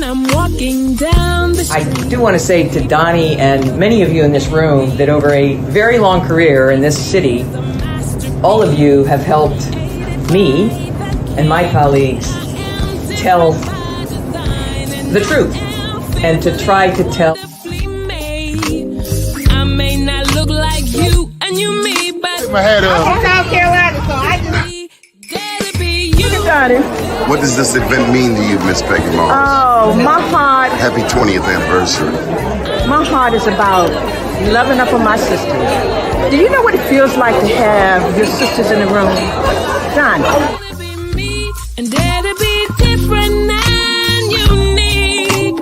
when I'm walking down the street. I do want to say to Doni and many of you in this room that over a very long career in this city, all of you have helped me and my colleagues tell the truth and to try to tell. I may not look like you and you me, but my head up. I'm from South Carolina, so I just gotta be you. What does this event mean to you, Miss Peggy Mars? Oh, my heart, Happy 20th anniversary. my heart is about loving up on my sisters. Do you know what it feels like to have your sisters in the room? Done. Gotta be me and gotta be different and unique.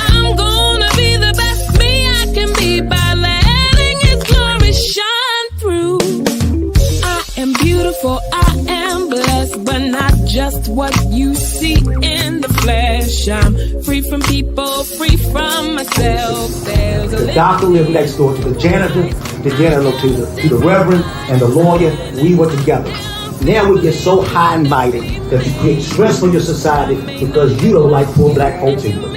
I'm gonna be the best me I can be by letting His glory shine through. I am beautiful, I am blessed, but not just what you see in the flesh. I'm free from people, free from myself. There's a The doctor lived next door to the janitor to the reverend and the lawyer. We were together. Now we get so high and mighty that you create stress for your society because you don't like poor black folks either.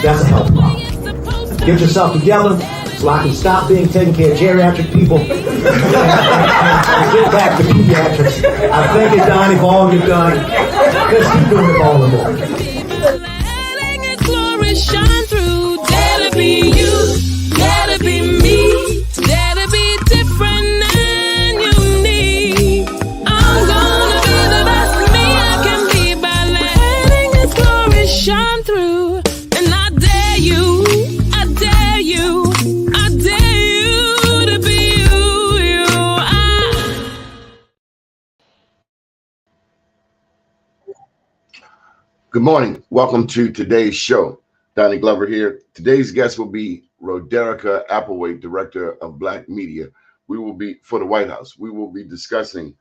That's a health problem. Get yourself together so I can stop being taking care of geriatric people and get back to pediatrics. I thank you, Doni, for all you've done. Let's keep doing it all the more. letting His glory shine through. Gotta be you, gotta be me, gotta be different and unique. I'm gonna be the best me I can be by letting His glory shine through. And I dare you, I dare you, I dare you to be you. Good morning. Welcome to today's show. Donnie Glover here. Today's guest will be Rodericka Applewhaite, Director of Black Media. We will be, for the White House, we will be discussing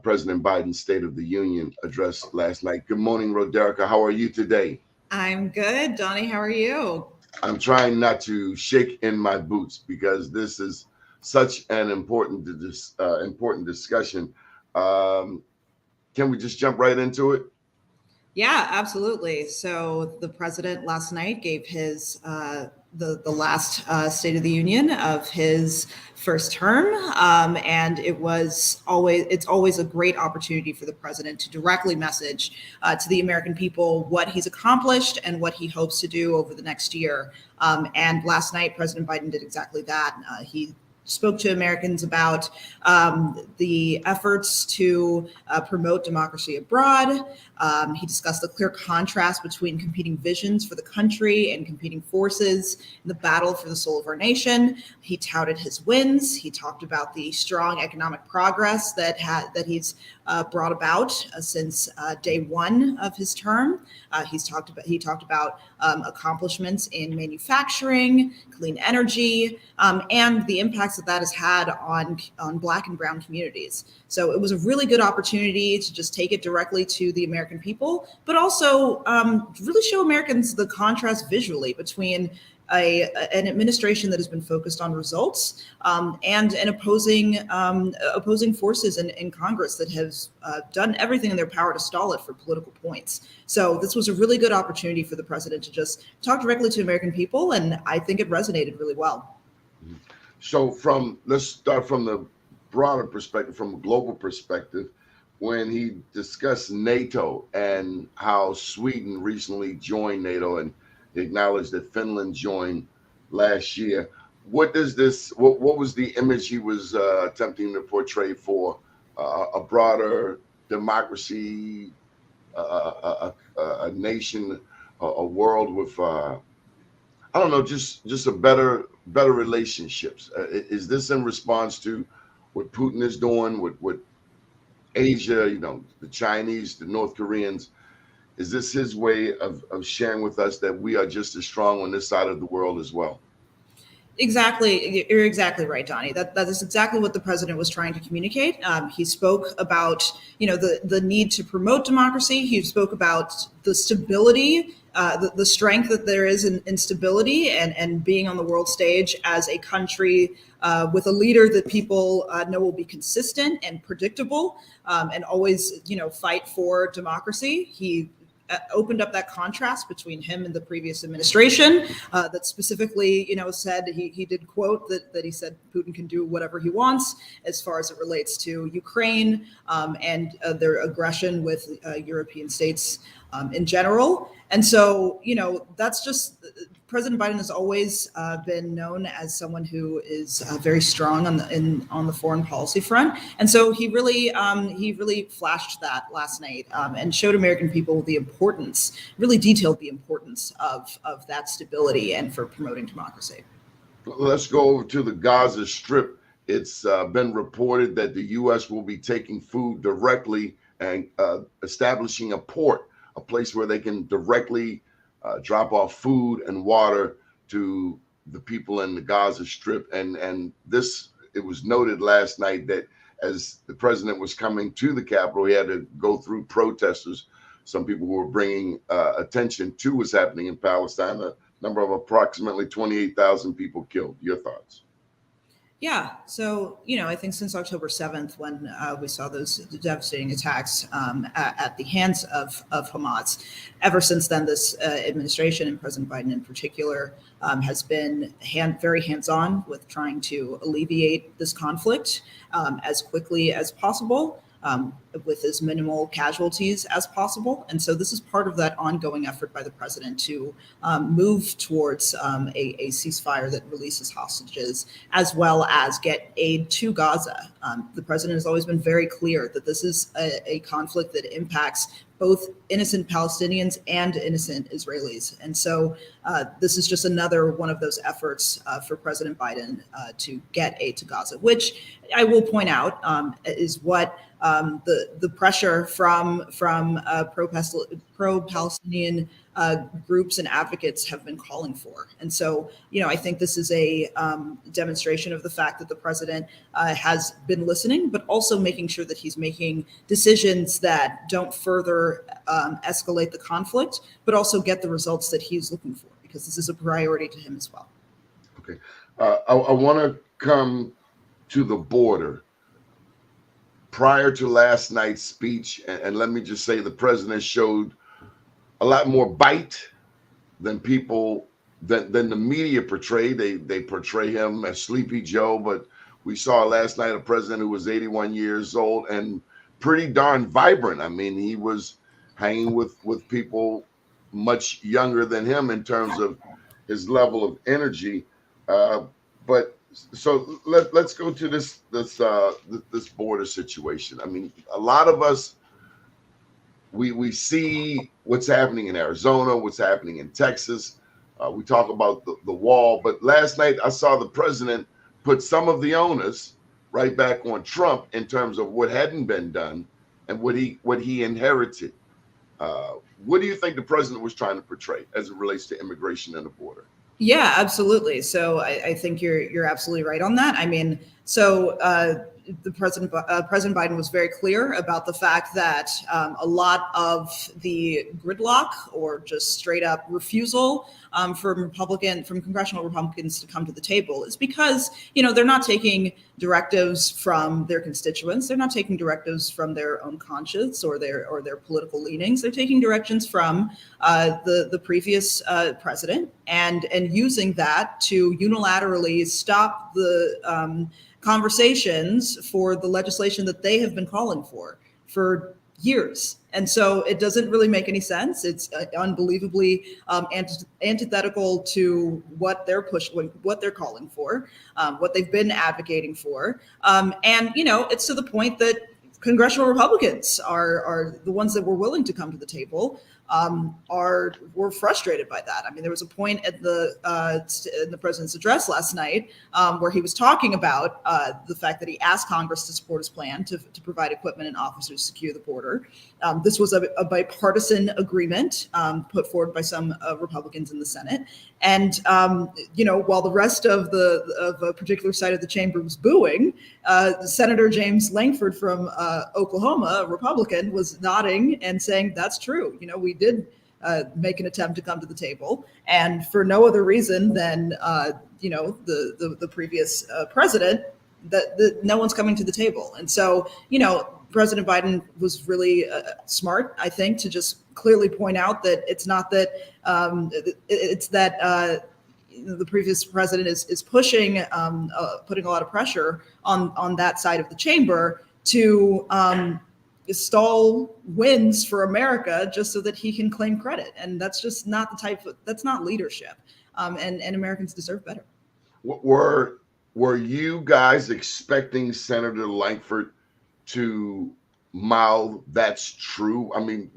President Biden's State of the Union address last night. Good morning, Rodericka. How are you today? I'm good. Doni, how are you? I'm trying not to shake in my boots because this is such an important discussion. Can we just jump right into it? Yeah, absolutely. So the president last night gave his the last State of the Union of his first term, and it's always a great opportunity for the president to directly message to the American people what he's accomplished and what he hopes to do over the next year. And last night, President Biden did exactly that. He spoke to Americans about the efforts to promote democracy abroad. He discussed the clear contrast between competing visions for the country and competing forces in the battle for the soul of our nation. He touted his wins. He talked about the strong economic progress that he's brought about since day one of his term. He talked about accomplishments in manufacturing, clean energy, and the impacts that has had on Black and Brown communities. So it was a really good opportunity to just take it directly to the American people, but also really show Americans the contrast visually between an administration that has been focused on results and an opposing forces in Congress that has done everything in their power to stall it for political points. So this was a really good opportunity for the president to just talk directly to American people, and I think it resonated really well. So let's start from the broader perspective, from a global perspective, when he discussed NATO and how Sweden recently joined NATO and acknowledged that Finland joined last year. What was the image he was attempting to portray for a broader democracy, a nation, a world with, just a better relationships? Is this in response to what Putin is doing with Asia, the Chinese, the North Koreans? Is this his way of sharing with us that we are just as strong on this side of the world as well? Exactly. You're exactly right, Doni. That is exactly what the president was trying to communicate. He spoke about, the need to promote democracy. He spoke about the stability, the strength that there is in stability and being on the world stage as a country with a leader that people know will be consistent and predictable and always, fight for democracy. He opened up that contrast between him and the previous administration that specifically, said he did quote that he said Putin can do whatever he wants as far as it relates to Ukraine and their aggression with European states in general. And so, that's just President Biden has always been known as someone who is very strong on the foreign policy front, and so he really flashed that last night and showed American people really detailed the importance of that stability and for promoting democracy. Let's go over to the Gaza Strip. It's been reported that the U.S. will be taking food directly and establishing a port, a place where they can directly drop off food and water to the people in the Gaza Strip. And this, it was noted last night that as the president was coming to the Capitol, he had to go through protesters, some people who were bringing attention to what's happening in Palestine, a number of approximately 28,000 people killed. Your thoughts? Yeah. So, I think since October 7th, when we saw those devastating attacks at the hands of Hamas, ever since then, this administration and President Biden in particular has been very hands-on with trying to alleviate this conflict as quickly as possible. With as minimal casualties as possible. And so this is part of that ongoing effort by the president to move towards a ceasefire that releases hostages, as well as get aid to Gaza. The president has always been very clear that this is a conflict that impacts both innocent Palestinians and innocent Israelis. And so this is just another one of those efforts for President Biden to get aid to Gaza, which I will point out is what the pressure from pro-Palestinian groups and advocates have been calling for. And so, I think this is a demonstration of the fact that the president has been listening, but also making sure that he's making decisions that don't further escalate the conflict, but also get the results that he's looking for, because this is a priority to him as well. Okay. I want to come to the border. Prior to last night's speech, and let me just say the president showed a lot more bite than the media portray. They portray him as Sleepy Joe, but we saw last night a president who was 81 years old and pretty darn vibrant. I mean, he was hanging with people much younger than him in terms of his level of energy. But so let's go to this border situation. I mean, a lot of us, we see what's happening in Arizona, what's happening in Texas. We talk about the wall, but last night I saw the president put some of the onus right back on Trump in terms of what hadn't been done and what he inherited. What do you think the president was trying to portray as it relates to immigration and the border? Yeah, absolutely. So I think you're absolutely right on that. I mean, so the President Biden was very clear about the fact that a lot of the gridlock or just straight up refusal from congressional Republicans to come to the table is because, they're not taking directives from their constituents. They're not taking directives from their own conscience or their political leanings. They're taking directions from the previous president and using that to unilaterally stop the conversations for the legislation that they have been calling for years. And so it doesn't really make any sense. It's unbelievably antithetical to what they're calling for, what they've been advocating for. And, it's to the point that congressional Republicans are the ones that were willing to come to the table were frustrated by that. I mean, there was a point in the president's address last night where he was talking about the fact that he asked Congress to support his plan to provide equipment and officers to secure the border. This was a bipartisan agreement put forward by some Republicans in the Senate. And, while the rest of a particular side of the chamber was booing, Senator James Langford from Oklahoma, a Republican, was nodding and saying, that's true. We did make an attempt to come to the table, and for no other reason than, the previous president, that no one's coming to the table. And so, President Biden was really smart, I think, to just clearly point out that it's not that it's that the previous president is pushing, putting a lot of pressure on that side of the chamber to stall wins for America just so that he can claim credit. And that's just not the that's not leadership. And Americans deserve better. Were you guys expecting Senator Langford to mouth "that's true"? I mean,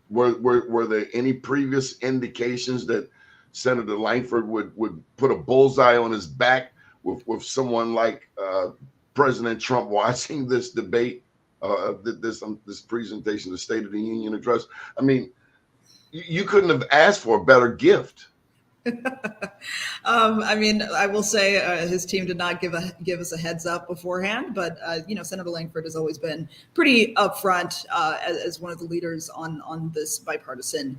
were there any previous indications that Senator Langford would put a bullseye on his back with someone like President Trump watching this debate, this presentation, the State of the Union address? I mean, you couldn't have asked for a better gift. I mean, I will say his team did not give us a heads up beforehand, but Senator Langford has always been pretty upfront as one of the leaders on this bipartisan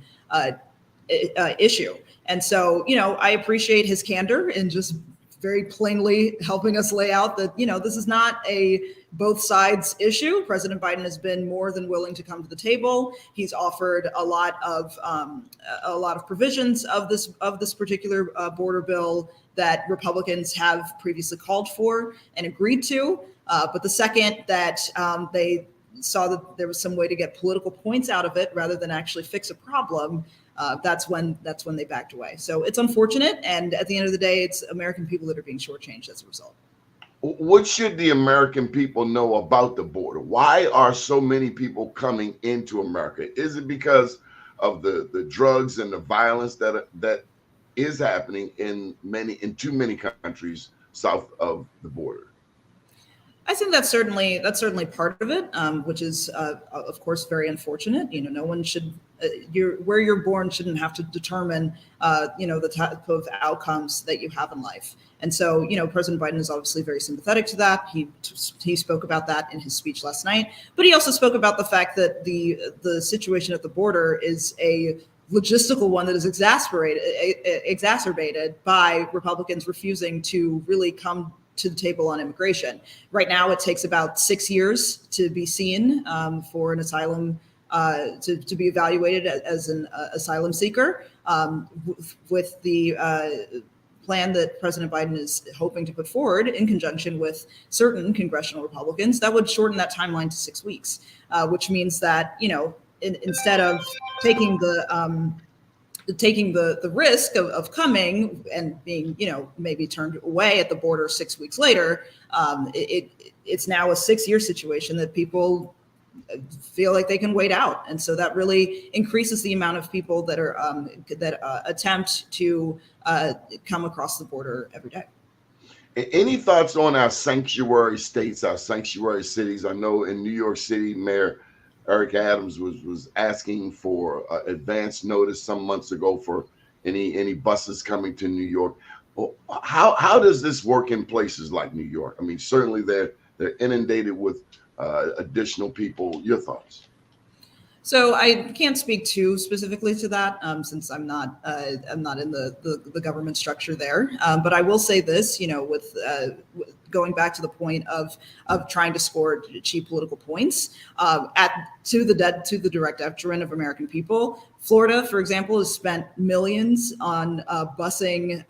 issue. And so, I appreciate his candor in just very plainly helping us lay out that, this is not a both sides issue. President Biden has been more than willing to come to the table. He's offered a lot of provisions of this particular border bill that Republicans have previously called for and agreed to. But the second that they saw that there was some way to get political points out of it rather than actually fix a problem, that's when they backed away. So it's unfortunate, and at the end of the day, it's American people that are being shortchanged as a result. What should the American people know about the border? Why are so many people coming into America? Is it because of the drugs and the violence that is happening in too many countries south of the border? I think that's certainly part of it, which is of course very unfortunate. No one should where you're born shouldn't have to determine the type of outcomes that you have in life. And so President Biden is obviously very sympathetic to that. He spoke about that in his speech last night, but he also spoke about the fact that the situation at the border is a logistical one that is exacerbated by Republicans refusing to really come to the table on immigration. Right now, it takes about 6 years to be seen for an asylum, to be evaluated as an asylum seeker. With the plan that President Biden is hoping to put forward in conjunction with certain congressional Republicans, that would shorten that timeline to 6 weeks, which means that, instead of taking the risk of coming and being, maybe turned away at the border 6 weeks later, it's now a 6-year situation that people feel like they can wait out. And so that really increases the amount of people that are attempt to come across the border every day. Any thoughts on our sanctuary states, our sanctuary cities? I know in New York City, Mayor Eric Adams was asking for advance notice some months ago for any buses coming to New York. Well, how does this work in places like New York? I mean, certainly they're inundated with additional people. Your thoughts? So I can't speak too specifically to that since I'm not in the government structure there. But I will say this, with going back to the point of trying to score cheap political points to the direct detriment of American people. Florida, for example, has spent millions on busing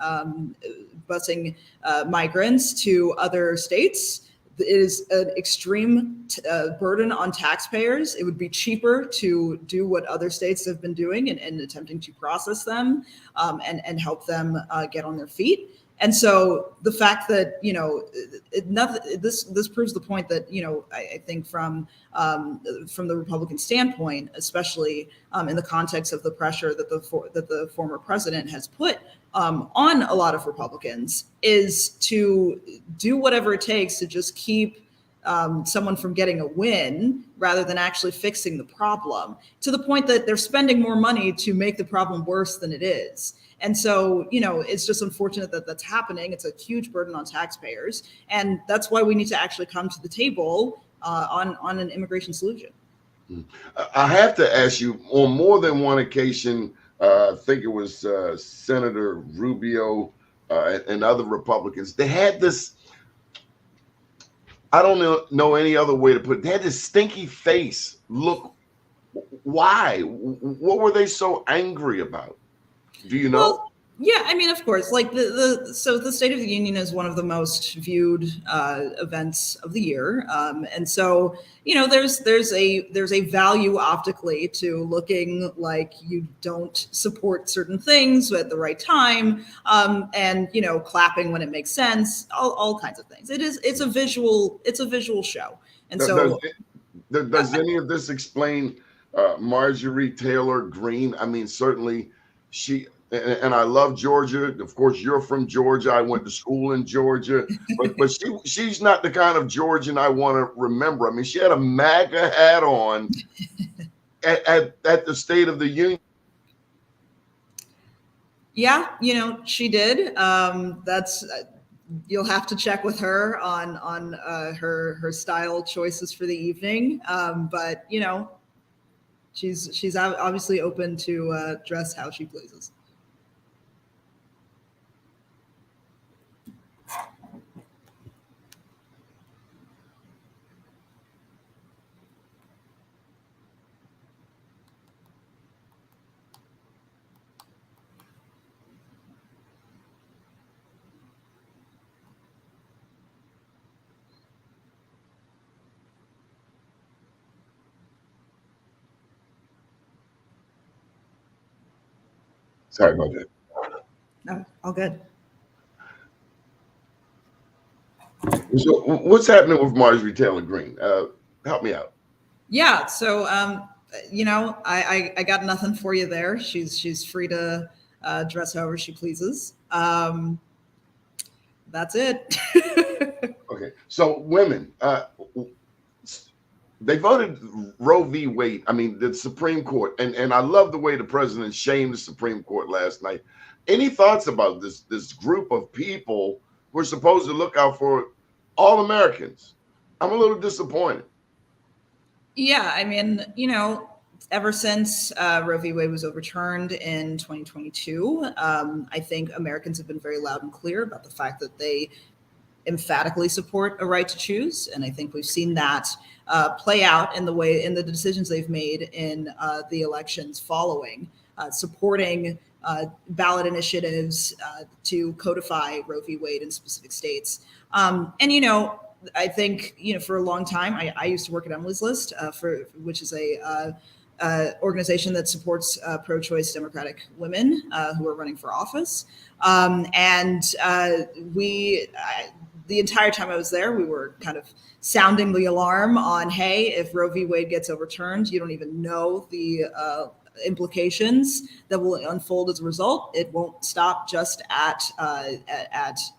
migrants to other states. It is an extreme burden on taxpayers. It would be cheaper to do what other states have been doing and attempting to process them and help them get on their feet. And so the fact that, this proves the point that, I think from the Republican standpoint, especially in the context of the pressure that the former president has put on a lot of Republicans, is to do whatever it takes to just keep someone from getting a win rather than actually fixing the problem, to the point that they're spending more money to make the problem worse than it is. And so, it's just unfortunate that that's happening. It's a huge burden on taxpayers. And that's why we need to actually come to the table on an immigration solution. I have to ask you, on more than one occasion, I think it was Senator Rubio and other Republicans, they had this I don't know any other way to put it. They had this stinky face. Look, why? What were they so angry about? Do you know? Well, yeah, I mean, of course, like so the State of the Union is one of the most viewed events of the year, and so there's a value optically to looking like you don't support certain things at the right time, and clapping when it makes sense, all kinds of things. It's a visual show, and so Does any of this explain Marjorie Taylor Greene? I mean, certainly she. And I love Georgia. Of course, you're from Georgia. I went to school in Georgia, but she's not the kind of Georgian I want to remember. I mean, she had a MAGA hat on at the State of the Union. Yeah, she did. That's you'll have to check with her on her style choices for the evening. But she's obviously open to dress how she pleases. Sorry about that. No, all good. So, what's happening with Marjorie Taylor Greene? Help me out. Yeah, so I got nothing for you there. She's free to dress however she pleases. That's it. Okay, so women, they voted Roe v. Wade. I mean, the Supreme Court, and I love the way the president shamed the Supreme Court last night. Any thoughts about this group of people who are supposed to look out for all Americans? I'm a little disappointed. Yeah, I mean, ever since Roe v. Wade was overturned in 2022, I think Americans have been very loud and clear about the fact that they emphatically support a right to choose, and I think we've seen that play out in the decisions they've made in the elections following, supporting ballot initiatives to codify Roe v. Wade in specific states. I think, for a long time, I used to work at Emily's List, which is a organization that supports pro-choice Democratic women who are running for office. The entire time I was there, we were kind of sounding the alarm on, hey, if Roe v. Wade gets overturned, you don't even know the implications that will unfold as a result. It won't stop just at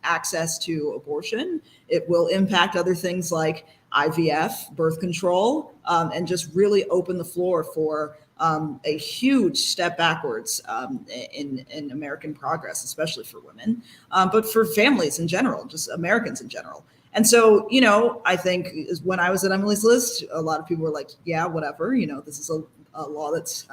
access to abortion. It will impact other things like IVF, birth control, and just really open the floor for a huge step backwards in American progress, especially for women, but for families in general, just Americans in general. And so, I think when I was at Emily's List, a lot of people were like, yeah, whatever, this is a law this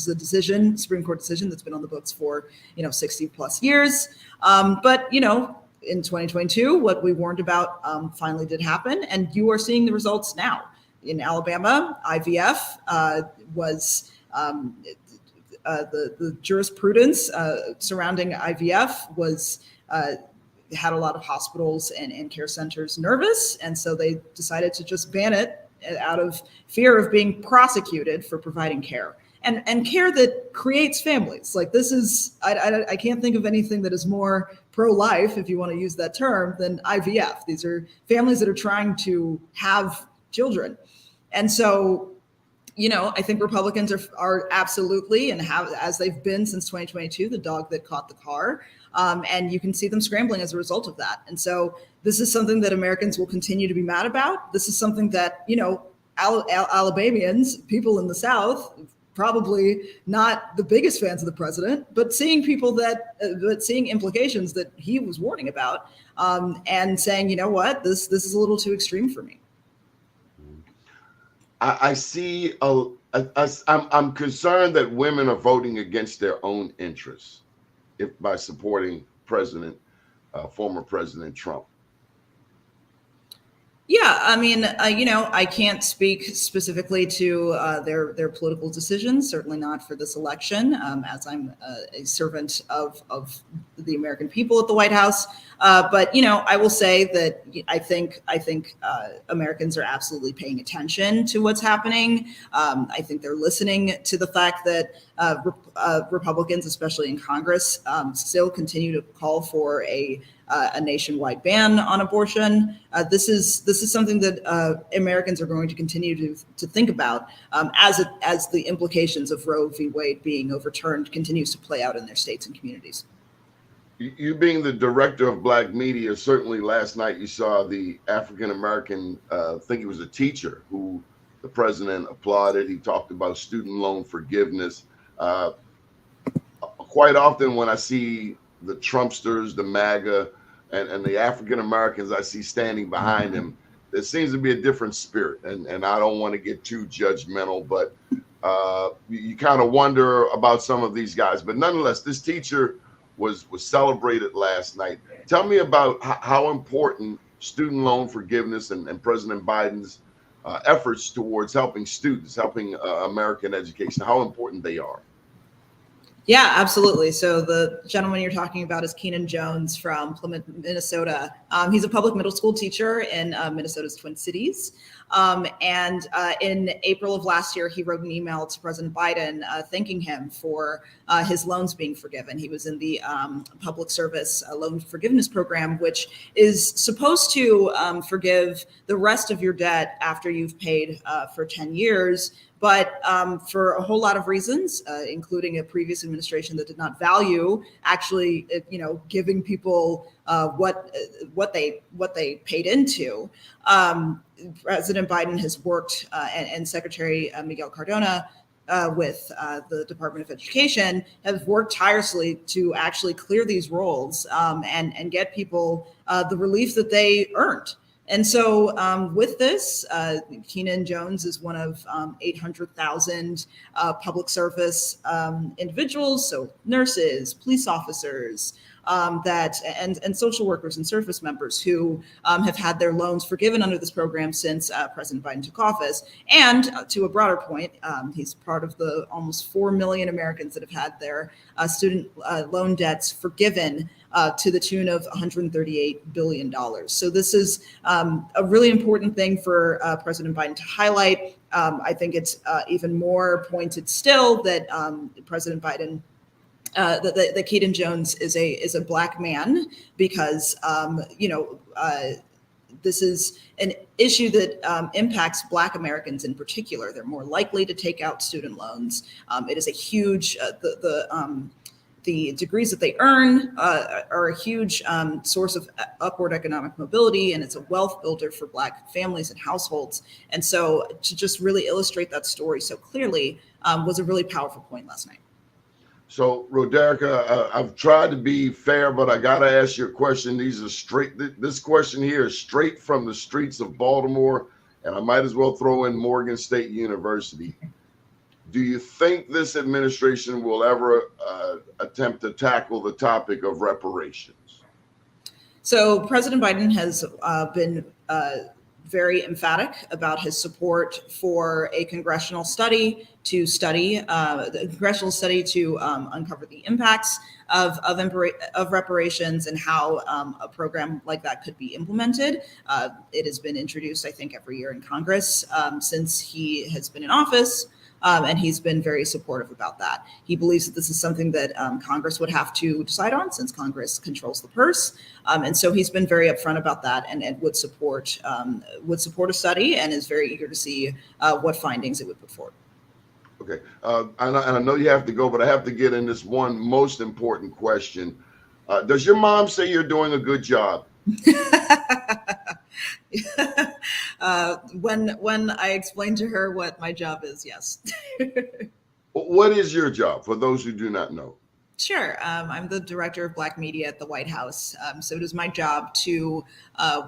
is a Supreme Court decision that's been on the books for, 60 plus years. But, in 2022, what we warned about finally did happen. And you are seeing the results now. In Alabama, IVF was the jurisprudence surrounding IVF was had a lot of hospitals and care centers nervous. And so they decided to just ban it out of fear of being prosecuted for providing care. And care that creates families. Like this is, I can't think of anything that is more pro-life, if you want to use that term, than IVF. These are families that are trying to have children. And so, I think Republicans are absolutely, and have, as they've been since 2022, the dog that caught the car. And you can see them scrambling as a result of that. And so this is something that Americans will continue to be mad about. This is something that, Alabamians, people in the South, probably not the biggest fans of the president, but seeing seeing implications that he was warning about, and saying, you know what, this is a little too extreme for me. I see. I'm concerned that women are voting against their own interests by supporting former President Trump. Yeah, I mean, I can't speak specifically to their political decisions. Certainly not for this election, as I'm a servant of the American people at the White House. But I will say that I think Americans are absolutely paying attention to what's happening. I think they're listening to the fact that Republicans, especially in Congress, still continue to call for a nationwide ban on abortion. This is something that Americans are going to continue to think about as the implications of Roe v. Wade being overturned continues to play out in their states and communities. You being the director of Black media, certainly last night you saw the African American, I think he was a teacher, who the president applauded. He talked about student loan forgiveness. Quite often when I see the Trumpsters, the MAGA, and the African Americans I see standing behind him, there seems to be a different spirit. And I don't want to get too judgmental, but you kind of wonder about some of these guys. But nonetheless, this teacher was celebrated last night. Tell me about how important student loan forgiveness and President Biden's efforts towards helping students, helping American education, how important they are. Yeah, absolutely. So the gentleman you're talking about is Keenan Jones from Plymouth, Minnesota. He's a public middle school teacher in Minnesota's Twin Cities. And in April of last year, he wrote an email to President Biden thanking him for his loans being forgiven. He was in the public service loan forgiveness program, which is supposed to forgive the rest of your debt after you've paid for 10 years. But for a whole lot of reasons, including a previous administration that did not value actually, giving people what they paid into, President Biden has worked and Secretary Miguel Cardona with the Department of Education have worked tirelessly to actually clear these rolls and get people the relief that they earned. And so with this, Keenan Jones is one of 800,000 public service individuals, so nurses, police officers, and social workers and service members who have had their loans forgiven under this program since President Biden took office. And to a broader point, he's part of the almost 4 million Americans that have had their student loan debts forgiven to the tune of $138 billion. So this is a really important thing for President Biden to highlight. I think it's even more pointed still that President Biden, that Keenan Jones is a Black man because this is an issue that impacts Black Americans in particular. They're more likely to take out student loans. It is a huge the degrees that they earn are a huge source of upward economic mobility, and it's a wealth builder for Black families and households. And so to just really illustrate that story so clearly was a really powerful point last night. So, Rodericka, I've tried to be fair, but I got to ask you a question. This question here is straight from the streets of Baltimore, and I might as well throw in Morgan State University. Do you think this administration will ever attempt to tackle the topic of reparations? So President Biden has been very emphatic about his support for a congressional study to uncover the impacts of reparations and how a program like that could be implemented. It has been introduced, I think, every year in Congress since he has been in office. And he's been very supportive about that. He believes that this is something that Congress would have to decide on since Congress controls the purse. And so he's been very upfront about that and would support a study and is very eager to see what findings it would put forward. Okay. And I know you have to go, but I have to get in this one most important question. Does your mom say you're doing a good job? When I explain to her what my job is, yes. What is your job, for those who do not know? Sure. I'm the director of Black media at the White House. So it is my job to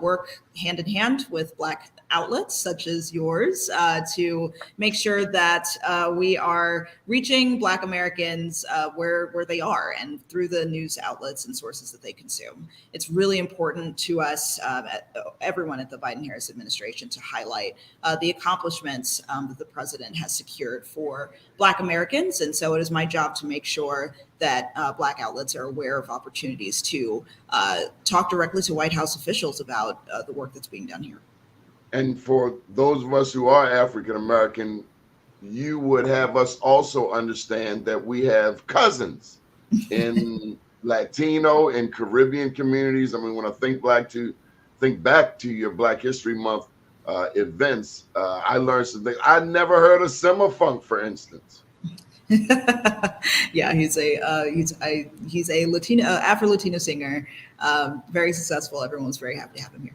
work hand in hand with Black outlets such as yours to make sure that we are reaching Black Americans where they are and through the news outlets and sources that they consume. It's really important to us, everyone at the Biden-Harris administration, to highlight the accomplishments that the president has secured for Black Americans. And so it is my job to make sure that Black outlets are aware of opportunities to talk directly to White House officials about the work that's being done here. And for those of us who are African American, you would have us also understand that we have cousins in Latino and Caribbean communities. I mean, when I think back to your Black History Month events, I learned something. I never heard of Simma Funk, for instance. Yeah, he's a Latino Afro-Latino singer, very successful. Everyone's very happy to have him here.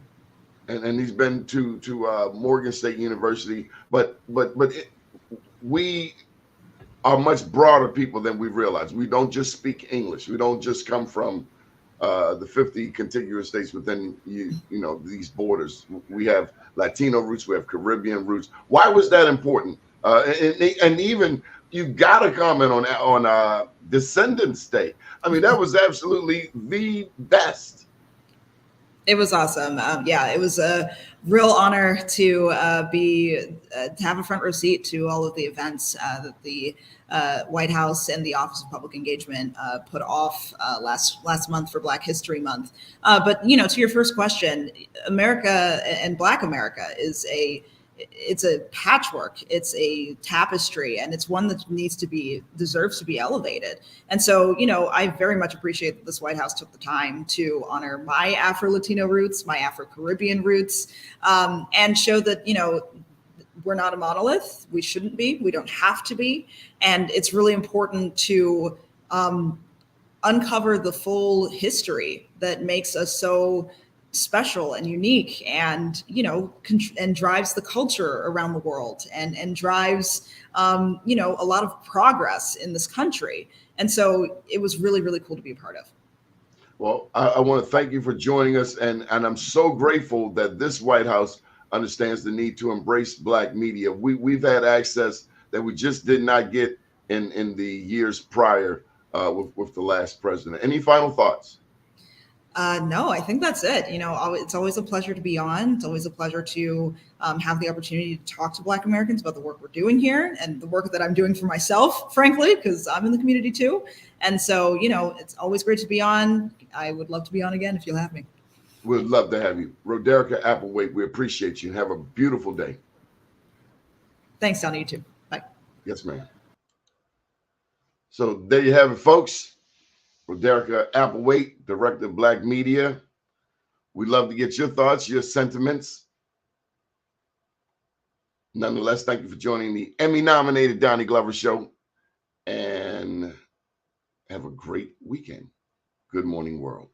And he's been to Morgan State University, but we are much broader people than we realize. We don't just speak English. We don't just come from the 50 contiguous states within these borders. We have Latino roots. We have Caribbean roots. Why was that important? And even you got to comment on Descendants Day. I mean, that was absolutely the best. It was awesome. Yeah, it was a real honor to have a front row seat to all of the events that the White House and the Office of Public Engagement put off last month for Black History Month. But to your first question, America and Black America it's a patchwork, it's a tapestry, and it's one that deserves to be elevated. And so, I very much appreciate that this White House took the time to honor my Afro-Latino roots, my Afro-Caribbean roots, and show that, we're not a monolith. We shouldn't be. We don't have to be. And it's really important to uncover the full history that makes us so special and unique, and and drives the culture around the world, and drives a lot of progress in this country. And so it was really, really cool to be a part of. Well, I want to thank you for joining us, and I'm so grateful that this White House understands the need to embrace Black media. We've had access that we just did not get in the years prior with the last president. Any final thoughts? No, I think that's it. It's always a pleasure to be on. It's always a pleasure to have the opportunity to talk to Black Americans about the work we're doing here and the work that I'm doing for myself, frankly, because I'm in the community too. And so, it's always great to be on. I would love to be on again if you'll have me. We'd love to have you. Rodericka, Applewhaite, we appreciate you. Have a beautiful day. Thanks, Doni. You too. Bye. Yes, ma'am. So there you have it, folks. Rodericka Applewhaite, Director of Black Media. We'd love to get your thoughts, your sentiments. Nonetheless, thank you for joining the Emmy-nominated Donnie Glover Show, and have a great weekend. Good morning, world.